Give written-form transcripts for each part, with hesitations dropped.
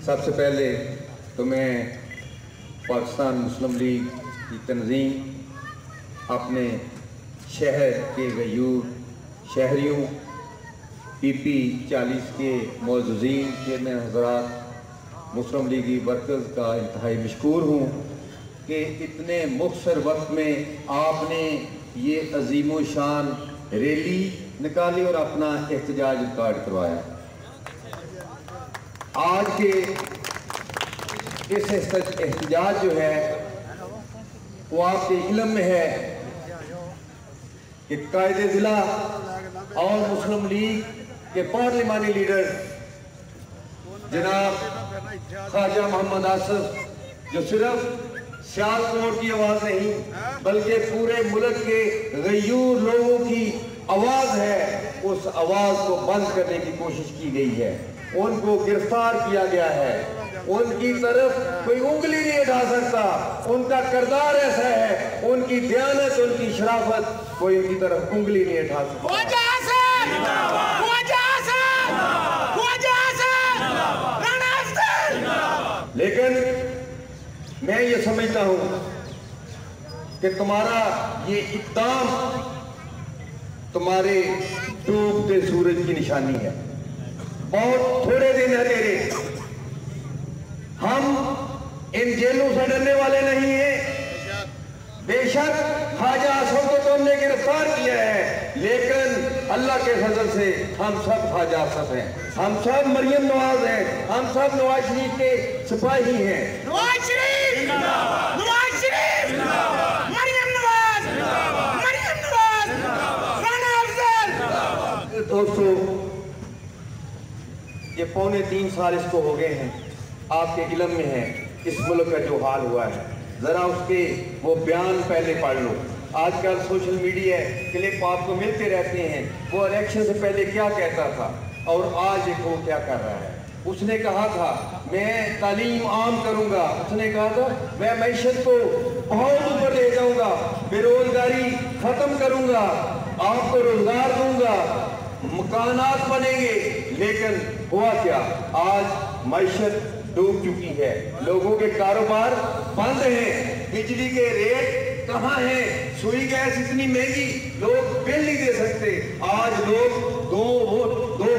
سب سے پہلے تو میں پاکستان مسلم لیگ کی تنظیم اپنے شہر کے غیور شہریوں پی پی 40 کے معززین چیئرمین حضرات مسلم لیگی ورکرز کا انتہائی مشکور ہوں کہ اتنے مختصر وقت میں آپ نے یہ عظیم و شان ریلی نکالی اور اپنا احتجاج ریکارڈ کروایا۔ آج کے اس احتجاج جو ہے وہ آپ کے علم میں ہے کہ قائد ضلع اور مسلم لیگ کے پارلیمانی لیڈر جناب خواجہ محمد آصف جو صرف سیالکوٹ کی آواز نہیں بلکہ پورے ملک کے غیور لوگوں کی آواز ہے، اس آواز کو بند کرنے کی کوشش کی گئی ہے، ان کو گرفتار کیا گیا ہے، ان کی طرف کوئی انگلی نہیں اٹھا سکتا، ان کا کردار ایسا ہے، ان کی دیانت ان کی شرافت کوئی ان کی طرف انگلی نہیں اٹھا سکتا۔ لیکن میں یہ سمجھتا ہوں کہ تمہارا یہ اقدام تمہارے ڈوبتے سورج کی نشانی ہے۔ بہت تھوڑے دن ہے تیرے، ہم ان جیلوں سے ڈرنے والے نہیں ہیں۔ بے شک خواجہ آصف کو تو ہم نے گرفتار کیا ہے، لیکن اللہ کے فضل سے ہم سب خواجہ آصف ہیں، ہم سب مریم نواز ہیں، ہم سب نواز شریف کے سپاہی ہیں۔ نواز شریف! نواز شریف! مریم نواز! مریم نواز! رانا افضل! دوستو، یہ 3.25 سال اس کو ہو گئے ہیں، آپ کے علم میں ہے اس ملک کا جو حال ہوا ہے، ذرا اس کے وہ بیان پہلے پڑھ لو۔ آج کل سوشل میڈیا کلپ آپ کو ملتے رہتے ہیں، وہ الیکشن سے پہلے کیا کہتا تھا اور آج دیکھو کیا کر رہا ہے۔ اس نے کہا تھا میں تعلیم عام کروں گا، اس نے کہا تھا میں معیشت کو بہت اوپر لے جاؤں گا، بے روزگاری ختم کروں گا، آپ کو روزگار دوں گا، مکانات بنیں گے، لیکن ہوا کیا؟ آج معیشت ڈوب چکی ہے، لوگوں کے کاروبار بند ہیں، بجلی کے ریٹ کہاں ہیں، سوئی گیس اتنی مہنگی لوگ بل نہیں دے سکتے، آج لوگ دو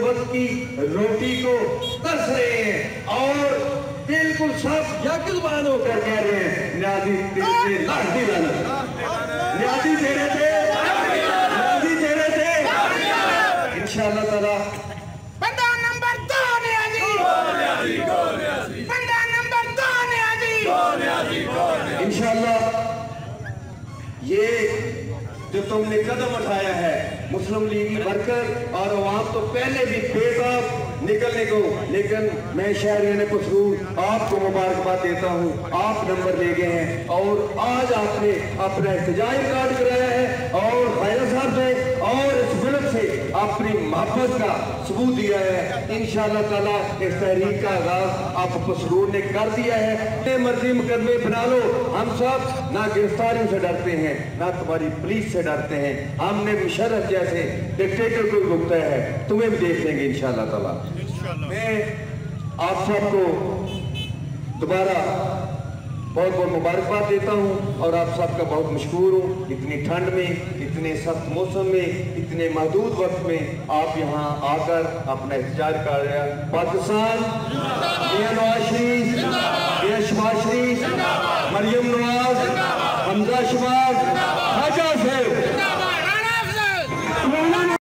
وقت کی روٹی کو ترس رہے ہیں اور بالکل سب یک زبان ہو کر کہہ رہے ہیں نیازی تیرے سے لاٹھی لانا، نیازی تیرے سے، نیازی تیرے سے، انشاءاللہ تعالیٰ بندہ نمبر 2 نیازی! بندہ نمبر 2 نیازی! انشاءاللہ یہ جو تم نے قدم اٹھایا ہے مسلم لیگی ورکر اور عوام تو پہلے بھی بے تاب نکلنے کو، لیکن میں شہریان پسرور آپ کو مبارکباد دیتا ہوں، آپ نمبر لے گئے ہیں اور آج آپ نے اپنا احتجاج ریکارڈ کرایا ہے اور خواجہ صاحب سے اور اس ملک سے اپنی محبت کا ثبوت دیا ہے۔ انشاءاللہ تعالیٰ اس تحریک کا آغاز آپ پسرور نے کر دیا ہے، اپنے مرضی مقدمے بنا لو، ہم سب نہ گرفتاریوں سے ڈرتے ہیں نہ تمہاری پولیس سے ڈرتے ہیں، ہم نے مشرف جیسے ڈکٹیٹر کو روکتا ہے، تمہیں بھی دیکھ لیں گے انشاءاللہ تعالیٰ۔ میں آپ سب کو دوبارہ بہت بہت مبارکباد دیتا ہوں اور آپ سب کا بہت مشکور ہوں، اتنی ٹھنڈ میں، اتنے سخت موسم میں، اتنے محدود وقت میں آپ یہاں آ کر اپنا احتجاج کر رہے ہیں۔ پاکستان، میاں نواز شریف، میاں شباز شریف، مریم نواز، حمزہ شباز، خواجہ صاحب